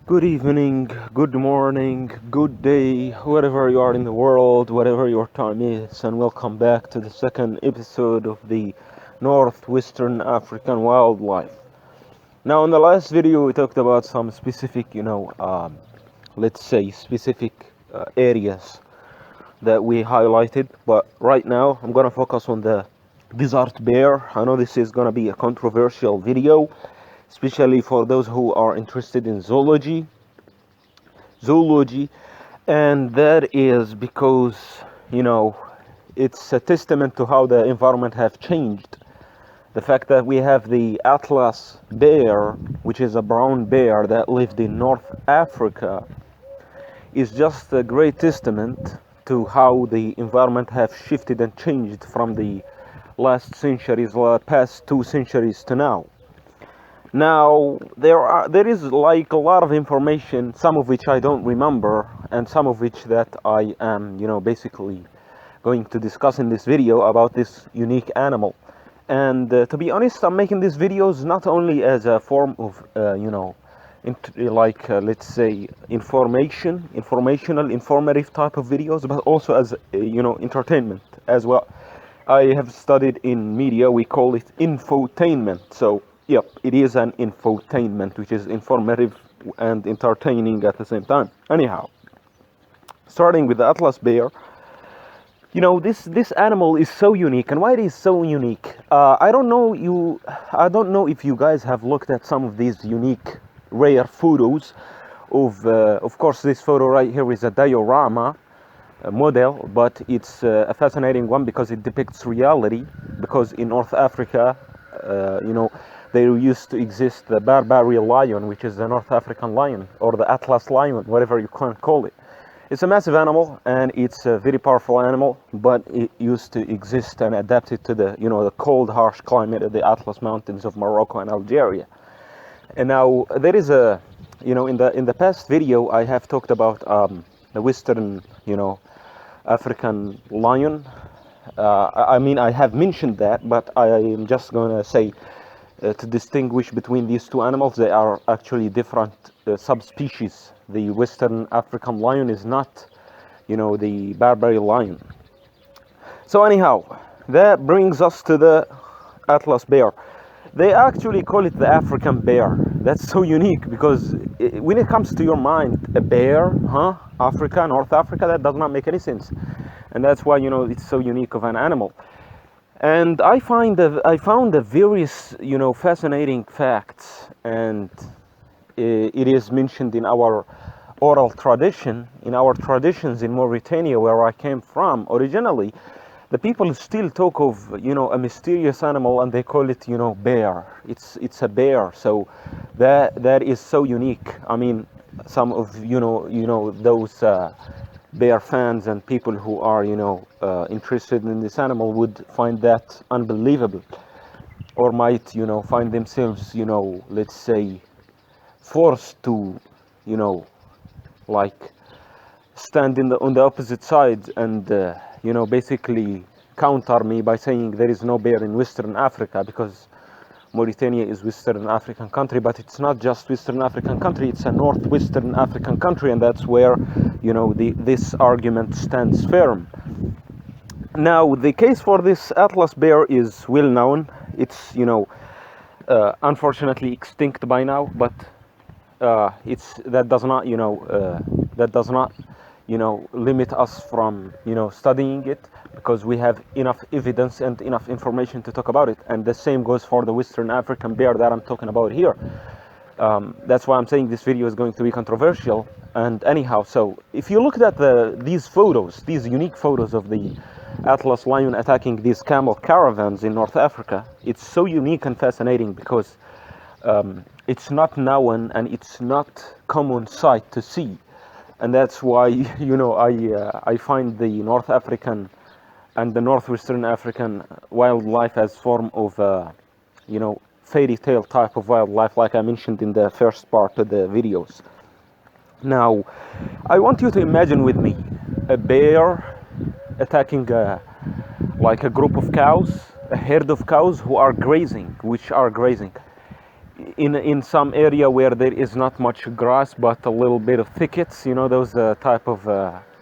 Good evening, good morning, good day, wherever you are in the world, whatever your time is, and welcome back to the second episode of the Northwestern African wildlife. Now, in the last video, we talked about some specific, let's say specific areas that we highlighted, but right now I'm gonna focus on the desert bear. I know this is gonna be a controversial video, especially for those who are interested in zoology, and that is because you know it's a testament to how the environment have changed. The fact that we have the Atlas bear, which is a brown bear that lived in North Africa, is just a great testament to how the environment have shifted and changed from the past 2 centuries to now. Now there is like a lot of information, some of which I don't remember, and some of which that I am, basically going to discuss in this video about this unique animal. And to be honest, I'm making these videos not only as a form of, let's say, informative type of videos, but also as, entertainment as well. I have studied in media, we call it infotainment. So, yep, it is an infotainment, which is informative and entertaining at the same time. Anyhow, starting with the Atlas bear, this animal is so unique. And why it is so unique? I don't know if you guys have looked at some of these unique, rare photos of course, this photo right here is a diorama model, but it's a fascinating one because it depicts reality. Because in North Africa, there used to exist the Barbarian lion, which is the North African lion, or the Atlas lion, whatever you can call it. It's a massive animal, and it's a very powerful animal, but it used to exist and adapted to the cold, harsh climate of the Atlas Mountains of Morocco and Algeria. And now there is in the past video I have talked about the Western, African lion. I have mentioned that, but I am just going to say to distinguish between these two animals, they are actually different subspecies. The Western African lion is not, the Barbarian lion. So anyhow, that brings us to the Atlas bear. They actually call it the African bear. That's so unique because when it comes to your mind, a bear, Africa, North Africa, that does not make any sense. And that's why, it's so unique of an animal. And I found the various, fascinating facts, and it is mentioned in our oral tradition, in our traditions in Mauritania, where I came from originally. The people still talk of, a mysterious animal, and they call it, bear. It's a bear. So that is so unique. I mean, some of those bear fans and people who are interested in this animal would find that unbelievable, or might find themselves let's say forced to like stand on the opposite side and basically counter me by saying there is no bear in Western Africa, because Mauritania is Western African country, but it's not just Western African country, it's a Northwestern African country, and that's where this argument stands firm. Now, the case for this Atlas bear is well known. It's unfortunately extinct by now, but that does not limit us from studying it, because we have enough evidence and enough information to talk about it. And the same goes for the Western African bear that I'm talking about here. That's why I'm saying this video is going to be controversial. And anyhow, so if you look at these unique photos of the Atlas lion attacking these camel caravans in North Africa, it's so unique and fascinating because it's not known and it's not common sight to see. And that's why I find the North African and the Northwestern African wildlife as form of fairy tale type of wildlife, like I mentioned in the first part of the videos. Now, I want you to imagine with me a bear attacking a group of cows, a herd of cows which are grazing. in some area where there is not much grass but a little bit of thickets, you know, those type of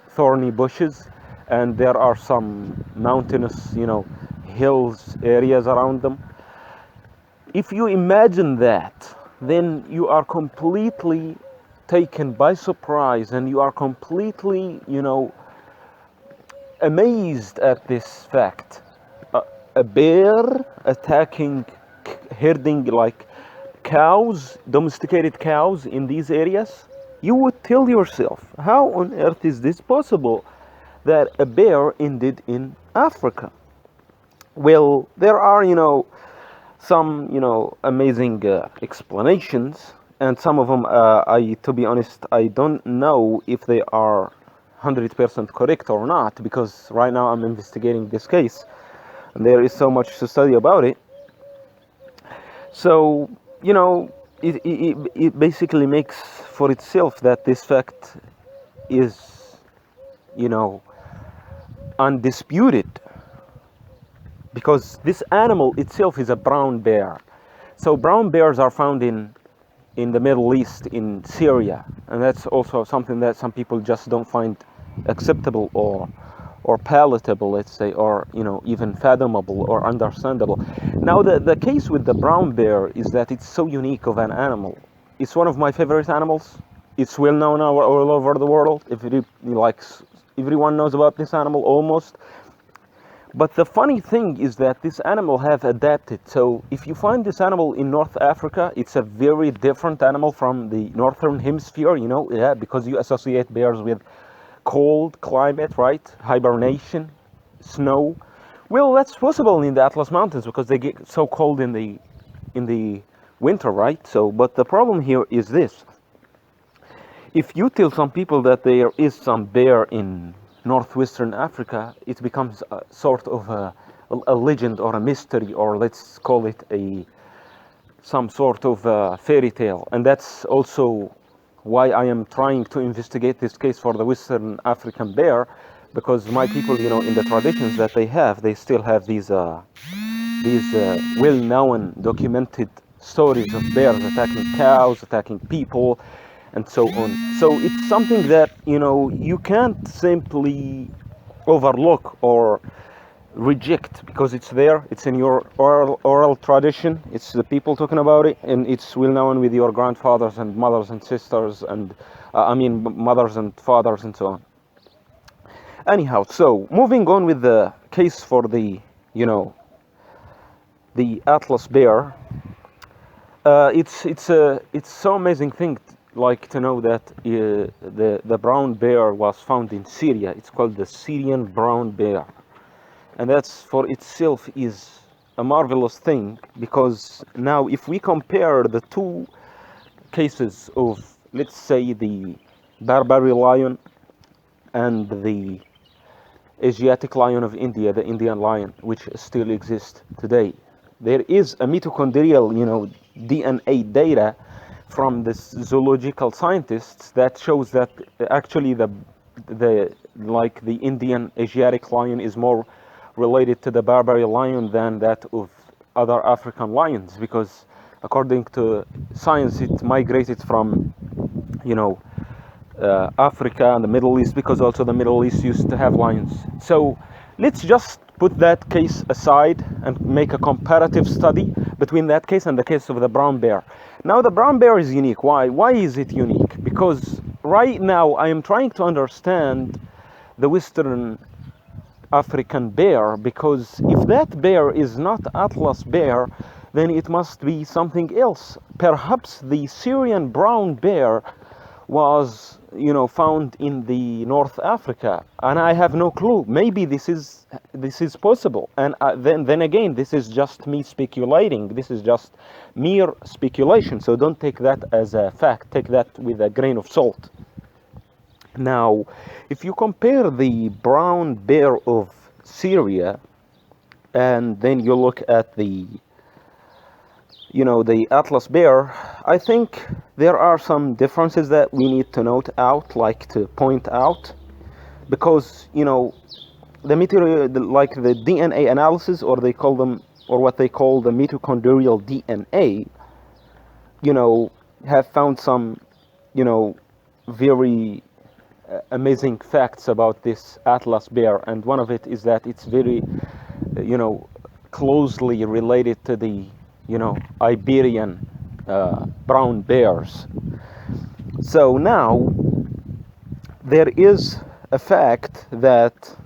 thorny bushes, and there are some mountainous, you know, hills areas around them. If you imagine that, then you are completely taken by surprise, and you are completely, you know, amazed at this fact. A bear attacking, herding like cows, domesticated cows in these areas. You would tell yourself, how on earth is this possible that a bear ended in Africa? Well, there are, you know, some, you know, amazing explanations, and some of them, to be honest, I don't know if they are 100% correct or not, because right now I'm investigating this case, and there is so much to study about it. So, you know, it basically makes for itself that this fact is, you know, undisputed, because this animal itself is a brown bear. So brown bears are found in the Middle East, in Syria, and that's also something that some people just don't find acceptable or palatable, let's say, or, you know, even fathomable or understandable. Now the case with the brown bear is that it's so unique of an animal. It's one of my favorite animals. It's well known all over the world. If it likes, everyone knows about this animal almost. But the funny thing is that this animal have adapted. So if you find this animal in North Africa, it's a very different animal from the northern hemisphere, you know, yeah, because you associate bears with cold climate, right? Hibernation, snow. Well, that's possible in the Atlas Mountains because they get so cold in the winter, right? So, but the problem here is this. If you tell some people that there is some bear in northwestern Africa, it becomes a sort of a legend or a mystery, or let's call it some sort of fairy tale. And that's also why I am trying to investigate this case for the Western African bear, because my people, you know, in the traditions that they still have these well-known, documented stories of bears attacking cows, attacking people, and so on. So it's something that, you know, you can't simply overlook or reject, because it's there, it's in your oral tradition, it's the people talking about it, and it's well known with your grandfathers and mothers and sisters, and mothers and fathers and so on. Anyhow, so moving on with the case for the, you know, the Atlas bear. It's so amazing thing, like, to know that the brown bear was found in Syria. It's called the Syrian brown bear, and that's for itself is a marvelous thing, because now if we compare the two cases of, let's say, the Barbarian lion and the Asiatic lion of India, the Indian lion, which still exists today, there is a mitochondrial, you know, DNA data from the zoological scientists that shows that actually the Indian Asiatic lion is more related to the Barbarian lion than that of other African lions, because according to science it migrated from, you know, Africa and the Middle East, because also the Middle East used to have lions. So let's just put that case aside and make a comparative study between that case and the case of the brown bear. Now the brown bear is unique. Why? Why is it unique? Because right now I am trying to understand the Western African bear, because if that bear is not Atlas bear, then it must be something else. Perhaps the Syrian brown bear was, you know, found in the North Africa, and I have no clue. Maybe this is possible, and then again, this is just me speculating. This is just mere speculation, so don't take that as a fact. Take that with a grain of salt. Now, if you compare the brown bear of Syria and then you look at the, you know, the Atlas bear, I think there are some differences that we need to note out, like to point out, because, you know, the like the DNA analysis, or they call them, or what they call the mitochondrial DNA, you know, have found some, you know, very amazing facts about this Atlas bear, and one of it is that it's very, you know, closely related to the, you know, Iberian brown bears. So now there is a fact that,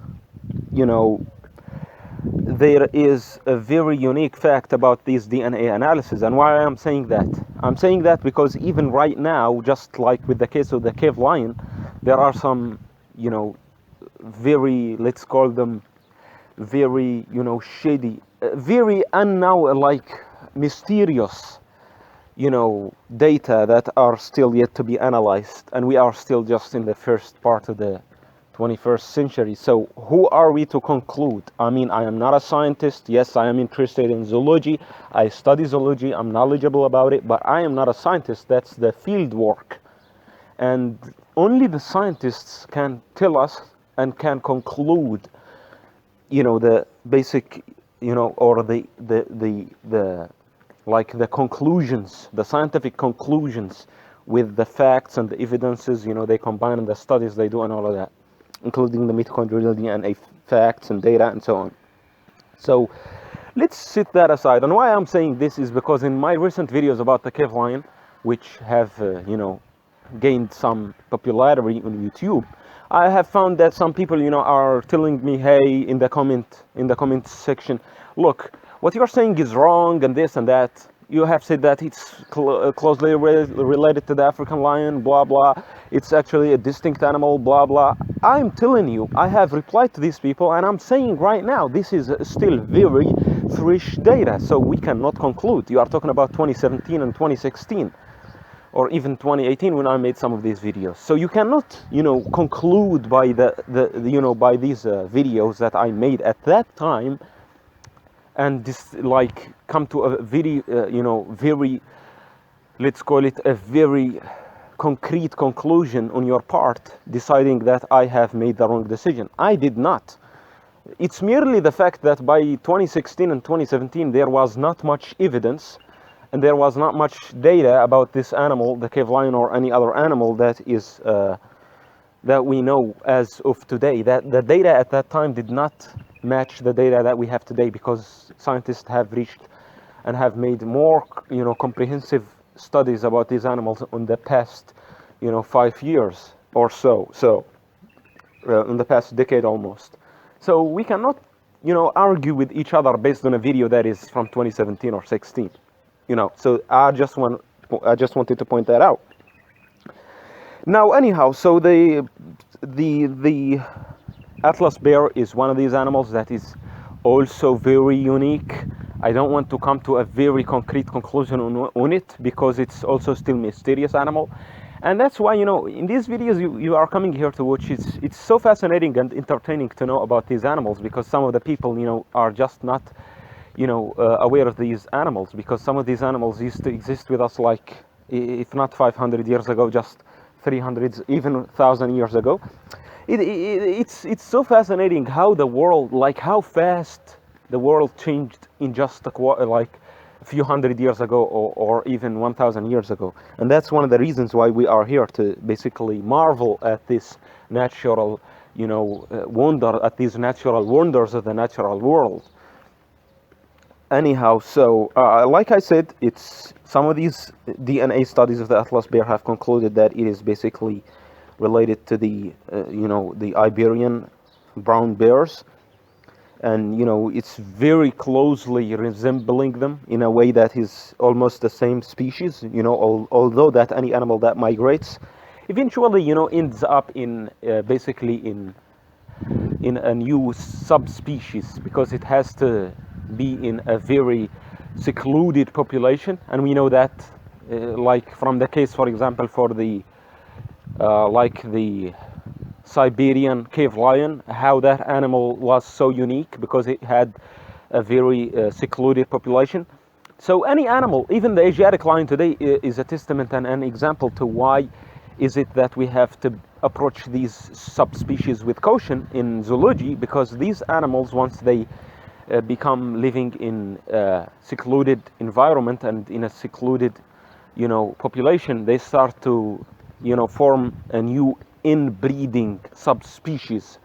you know, there is a very unique fact about these DNA analysis. And why I'm saying that? I'm saying that because even right now, just like with the case of the cave lion, there are some, you know, very, let's call them very, you know, shady, very unknown, like mysterious, you know, data that are still yet to be analyzed, and we are still just in the first part of the 21st century. So who are we to conclude? I mean, I am not a scientist. Yes, I am interested in zoology. I study zoology. I'm knowledgeable about it, but I am not a scientist. That's the field work. And only the scientists can tell us and can conclude, you know, the basic, you know, or the like the conclusions, the scientific conclusions with the facts and the evidences, you know, they combine in the studies they do and all of that, including the mitochondrial DNA facts and data and so on. So let's set that aside. And why I'm saying this is because in my recent videos about the cave lion, which have, you know, gained some popularity on YouTube, I have found that some people, you know, are telling me, hey, in the comment section, look, what you're saying is wrong and this and that. You have said that it's closely related to the African lion, blah, blah. It's actually a distinct animal, blah, blah. I'm telling you, I have replied to these people, and I'm saying right now, this is still very fresh data, so we cannot conclude. You are talking about 2017 and 2016, or even 2018 when I made some of these videos. So you cannot, you know, conclude by you know, by these videos that I made at that time, and this, like, come to a very, you know, very, let's call it a very concrete conclusion on your part, deciding that I have made the wrong decision. I did not. It's merely the fact that by 2016 and 2017, there was not much evidence and there was not much data about this animal, the cave lion, or any other animal that is, that we know as of today. That the data at that time did not match the data that we have today, because scientists have reached and have made more, you know, comprehensive studies about these animals in the past, you know, 5 years or so. So in the past decade almost. So we cannot, you know, argue with each other based on a video that is from 2017 or 16, you know. So I just wanted to point that out. Now, anyhow, so the Atlas bear is one of these animals that is also very unique. I don't want to come to a very concrete conclusion on it, because it's also still a mysterious animal. And that's why, you know, in these videos you are coming here to watch, it's so fascinating and entertaining to know about these animals, because some of the people, you know, are just not, you know, aware of these animals, because some of these animals used to exist with us, like, if not 500 years ago, just 300, even 1,000 years ago. It's so fascinating how the world, like how fast the world changed in just like a few hundred years ago, or even 1,000 years ago. And that's one of the reasons why we are here, to basically marvel at this natural, you know, wonder, at these natural wonders of the natural world. Anyhow, so like I said, it's some of these DNA studies of the Atlas bear have concluded that it is basically related to the, you know, the Iberian brown bears. And, you know, it's very closely resembling them in a way that is almost the same species, you know, although that any animal that migrates eventually, you know, ends up in basically in a new subspecies, because it has to be in a very secluded population. And we know that, like from the case, for example, for the like the Siberian cave lion, how that animal was so unique, because it had a very secluded population. So any animal, even the Asiatic lion today, is a testament and an example to why is it that we have to approach these subspecies with caution in zoology, because these animals, once they become living in a secluded environment and in a secluded, population, they start to, form a new inbreeding subspecies,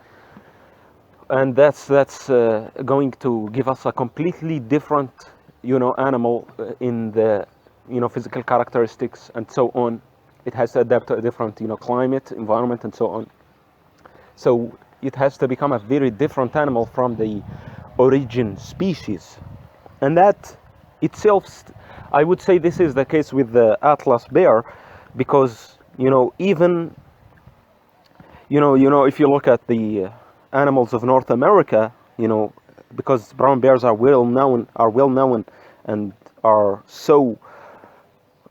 and that's going to give us a completely different, animal in the, physical characteristics and so on. It has to adapt to a different, climate, environment, and so on. So it has to become a very different animal from the origin species, and that itself, I would say this is the case with the Atlas bear, because even if you look at the animals of North America, because brown bears are well known and are so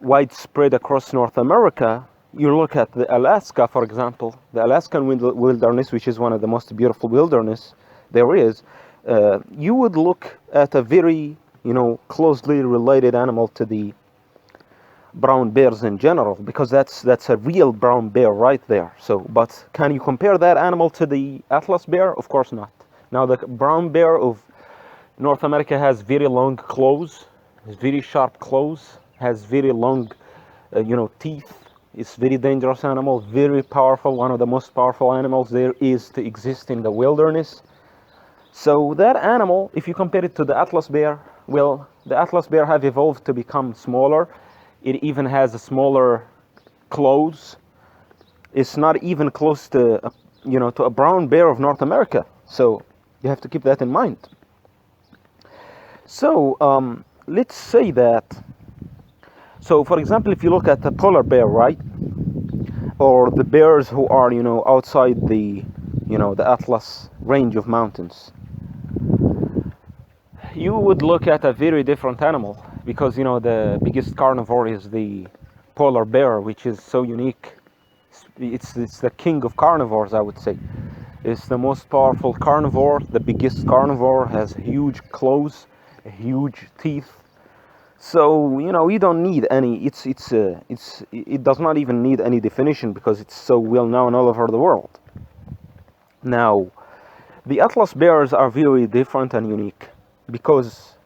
widespread across North America. You look at the Alaska, for example, the Alaskan wilderness, which is one of the most beautiful wilderness there is. You would look at a very, closely related animal to the brown bears in general, because that's a real brown bear right there. So, but can you compare that animal to the Atlas bear? Of course not. Now, the brown bear of North America has very long claws, very sharp claws, has very long, teeth. It's very dangerous animal, very powerful, one of the most powerful animals there is to exist in the wilderness. So that animal, if you compare it to the Atlas bear, well, the Atlas bear have evolved to become smaller. It even has a smaller claws. It's not even close to, to a brown bear of North America. So you have to keep that in mind. So let's say that. So, for example, if you look at the polar bear, right, or the bears who are, outside the, the Atlas range of mountains, you would look at a very different animal, because the biggest carnivore is the polar bear, which is so unique. It's the king of carnivores, I would say. It's the most powerful carnivore, the biggest carnivore, has huge claws, huge teeth. So you don't need any. It does not even need any definition, because it's so well known all over the world. Now, the Atlas bears are very different and unique, because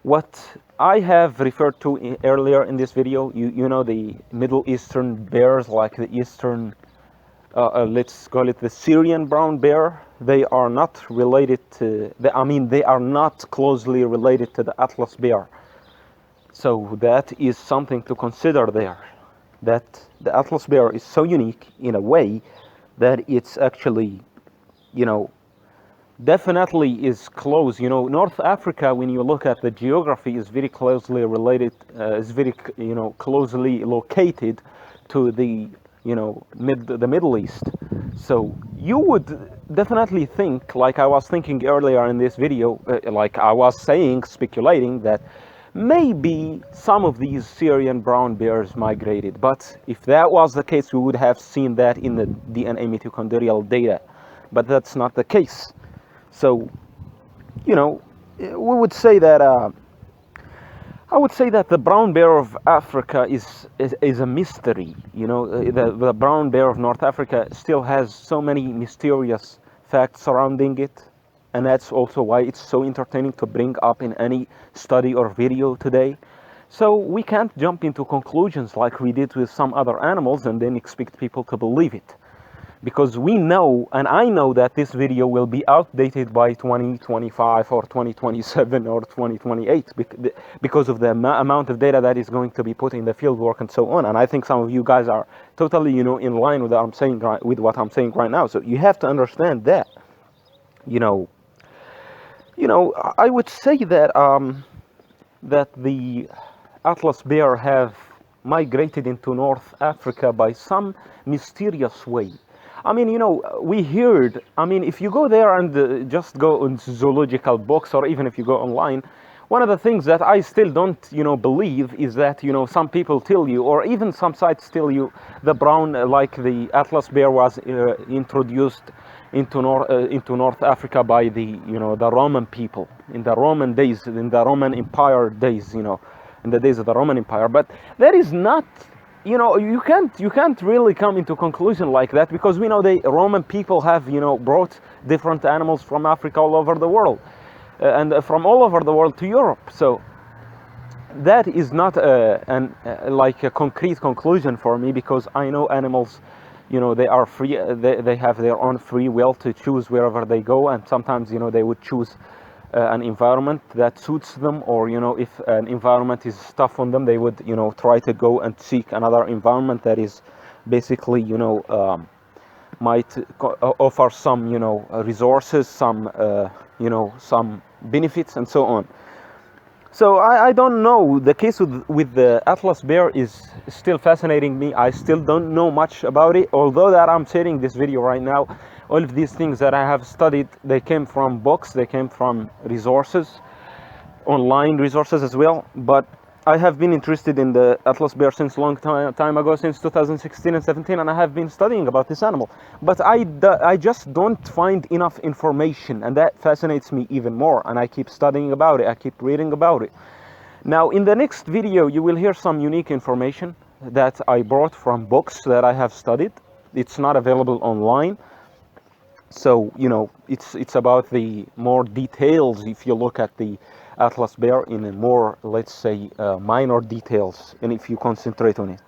what I have referred to earlier in this video, the Middle Eastern bears, like the Eastern, let's call it the Syrian brown bear, they are not related to. They are not closely related to the Atlas bear. So that is something to consider there, that the Atlas bear is so unique in a way that it's actually, definitely is close. North Africa, when you look at the geography, is very closely related, is very, closely located to the, the Middle East. So you would definitely think, like I was thinking earlier in this video, like I was saying, speculating that maybe some of these Syrian brown bears migrated, but if that was the case, we would have seen that in the DNA mitochondrial data, but that's not the case. So, we would say that I would say that the brown bear of Africa is a mystery. The brown bear of North Africa still has so many mysterious facts surrounding it. And that's also why it's so entertaining to bring up in any study or video today. So we can't jump into conclusions like we did with some other animals and then expect people to believe it. Because we know, and I know, that this video will be outdated by 2025 or 2027 or 2028 because of the amount of data that is going to be put in the field work and so on. And I think some of you guys are totally, in line with what I'm saying right now. So you have to understand that, I would say that that the Atlas bear have migrated into North Africa by some mysterious way. We heard, if you go there and just go on zoological books, or even if you go online, one of the things that I still don't, believe is that, some people tell you, or even some sites tell you, the brown, like the Atlas bear was introduced into North Africa by the, the Roman people in the Roman days, in the Roman Empire days, in the days of the Roman Empire. But that is not, you can't really come into conclusion like that, because we know the Roman people have, brought different animals from Africa all over the world, and from all over the world to Europe. So that is not like a concrete conclusion for me, because I know animals, they are free. They have their own free will to choose wherever they go, and sometimes they would choose an environment that suits them, or if an environment is tough on them, they would try to go and seek another environment that is basically might offer some resources, some benefits, and so on. So I don't know. The case with the Atlas bear is still fascinating me. I still don't know much about it, although that I'm sharing this video right now. All of these things that I have studied, they came from books, they came from resources, online resources as well. But I have been interested in the Atlas bear since long time ago, since 2016 and 17, and I have been studying about this animal. But I just don't find enough information, and that fascinates me even more, and I keep studying about it, I keep reading about it. Now, in the next video, you will hear some unique information that I brought from books that I have studied. It's not available online. So, it's about the more details if you look at the Atlas bear in a more, let's say, minor details, and if you concentrate on it.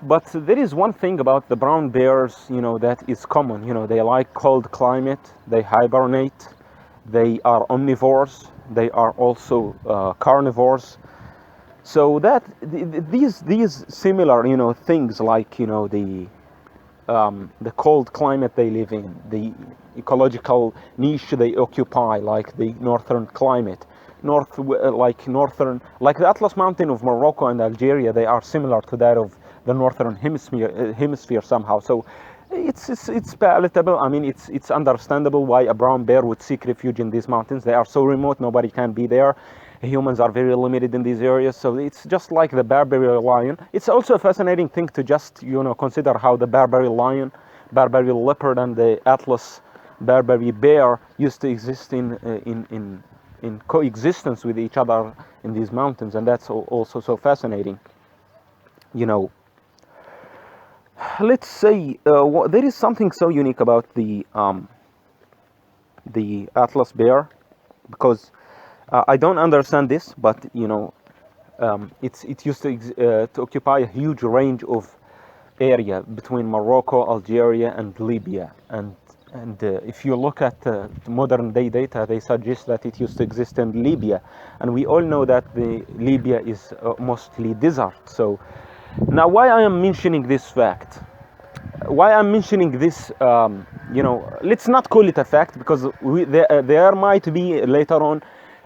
But there is one thing about the brown bears, that is common. They like cold climate, they hibernate, they are omnivores, they are also carnivores. So that these similar, things like, the cold climate they live in, the ecological niche they occupy, like the northern climate, like the Atlas Mountain of Morocco and Algeria, they are similar to that of the northern hemisphere somehow. So it's palatable. I mean, it's understandable why a brown bear would seek refuge in these mountains. They are so remote, nobody can be there. Humans are very limited in these areas, so it's just like the Barbarian lion. It's also a fascinating thing to just consider how the Barbarian lion, Barbarian leopard, and the Atlas Barbarian bear used to exist in coexistence with each other in these mountains, and that's also so fascinating. Let's say there is something so unique about the Atlas bear, because I don't understand this, but it used to occupy a huge range of area between Morocco, Algeria, and Libya. And if you look at modern day data, they suggest that it used to exist in Libya, and we all know that Libya is mostly desert. So now, why I am mentioning this fact? Why I'm mentioning this? Let's not call it a fact, because there might be later on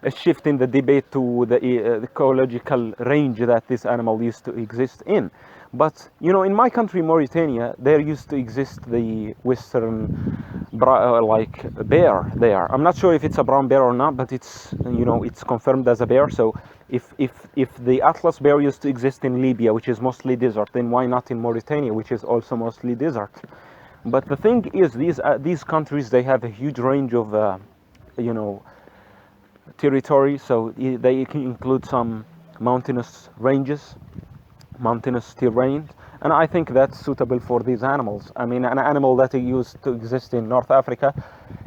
a shift in the debate to the ecological range that this animal used to exist in. But in my country, Mauritania, there used to exist the western bear there. I'm not sure if it's a brown bear or not, but it's it's confirmed as a bear. So if the Atlas bear used to exist in Libya, which is mostly desert, then why not in Mauritania, which is also mostly desert? But the thing is, these countries, they have a huge range of territory. So they include some mountainous ranges, mountainous terrain, and I think that's suitable for these animals. I mean, an animal that used to exist in North Africa,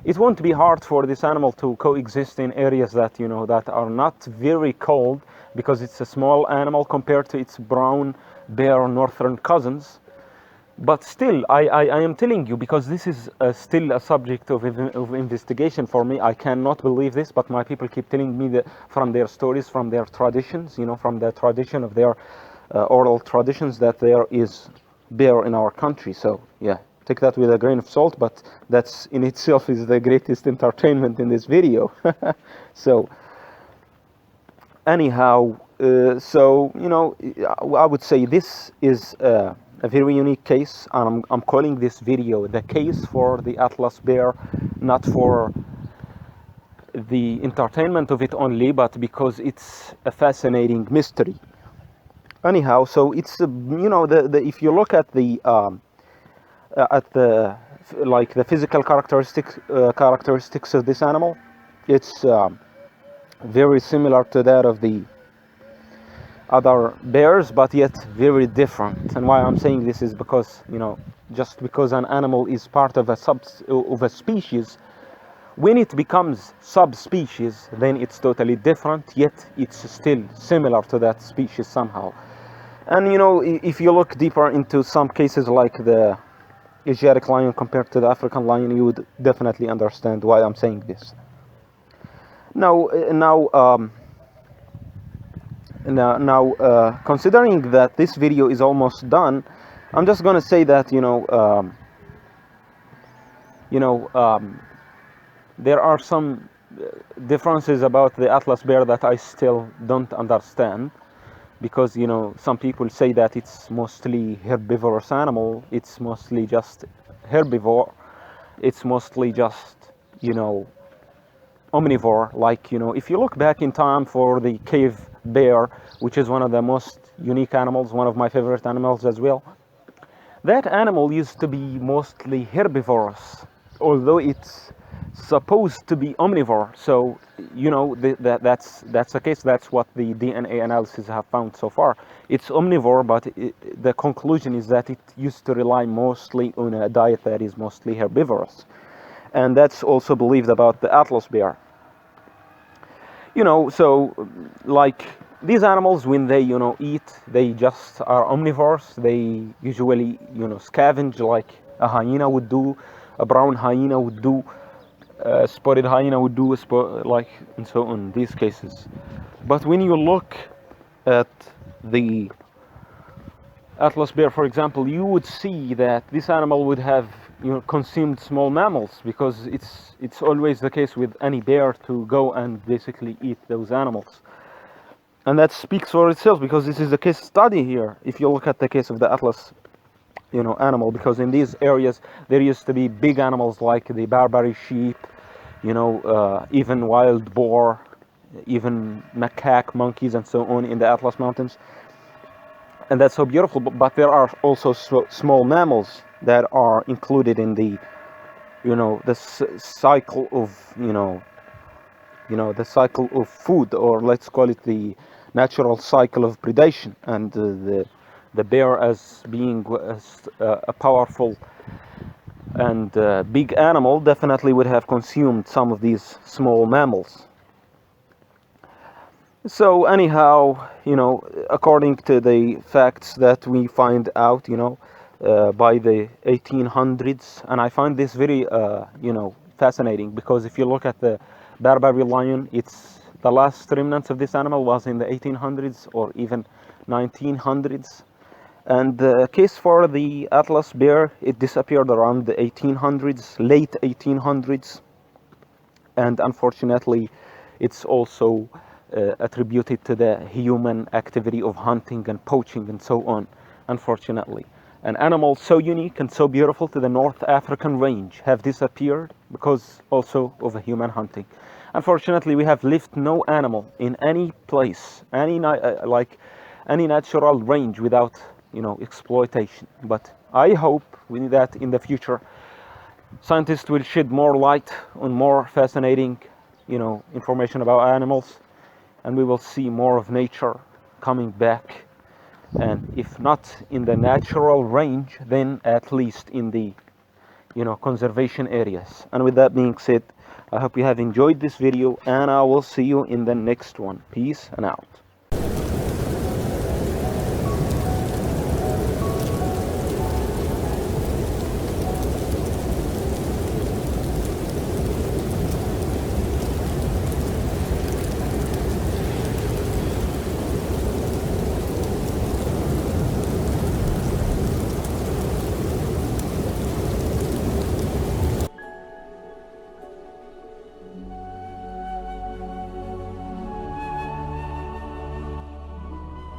it won't be hard for this animal to coexist in areas that that are not very cold, because it's a small animal compared to its brown bear northern cousins. But still, I am telling you, because this is still a subject of investigation for me. I cannot believe this, but my people keep telling me that from their stories, from their traditions, from the tradition of their oral traditions, that there is bear in our country. So yeah, take that with a grain of salt, but that's in itself is the greatest entertainment in this video. So anyhow, I would say this is a very unique case, and I'm calling this video the case for the Atlas bear, not for the entertainment of it only, but because it's a fascinating mystery. Anyhow, so it's if you look at the physical characteristics of this animal, it's very similar to that of the other bears, but yet very different. And why I'm saying this is because just because an animal is part of a species, When it becomes subspecies, then it's totally different, yet it's still similar to that species somehow. And you know, if you look deeper into some cases like the Asiatic lion compared to the African lion, you would definitely understand why I'm saying this. Now, considering that this video is almost done, I'm just gonna say that there are some differences about the Atlas bear that I still don't understand, because some people say that it's mostly herbivorous animal, it's mostly just herbivore, it's mostly just omnivore. Like if you look back in time for the cave bear, which is one of the most unique animals, one of my favorite animals as well, that animal used to be mostly herbivorous, although it's supposed to be omnivore. So that's the case. That's what the DNA analysis have found so far. It's omnivore, but the conclusion is that it used to rely mostly on a diet that is mostly herbivorous, and that's also believed about the Atlas bear. So like these animals, when they eat, they just are omnivores. They usually scavenge like a hyena would do, a brown hyena would do, a spotted hyena would do, like, and so on, these cases. But when you look at the Atlas bear, for example, you would see that this animal would have consumed small mammals, because it's always the case with any bear to go and basically eat those animals. And that speaks for itself, because this is a case study here. If you look at the case of the Atlas animal, because in these areas there used to be big animals like the Barbary sheep, even wild boar, even macaque monkeys, and so on in the Atlas Mountains. And that's so beautiful. But there are also small mammals that are included in the cycle of the cycle of food, or let's call it the natural cycle of predation. And the bear, as being a powerful and big animal, definitely would have consumed some of these small mammals. So anyhow, according to the facts that we find out, by the 1800s, and I find this very, fascinating, because if you look at the Barbarian lion, it's the last remnants of this animal was in the 1800s or even 1900s. And the case for the Atlas bear, it disappeared around the 1800s, late 1800s. And unfortunately, it's also attributed to the human activity of hunting and poaching and so on, unfortunately. An animal so unique and so beautiful to the North African range have disappeared because also of a human hunting. Unfortunately, we have left no animal in any place, any natural range without exploitation. But I hope that in the future scientists will shed more light on more fascinating information about animals, and we will see more of nature coming back, and if not in the natural range, then at least in the conservation areas. And with that being said, I hope you have enjoyed this video, and I will see you in the next one. Peace and out.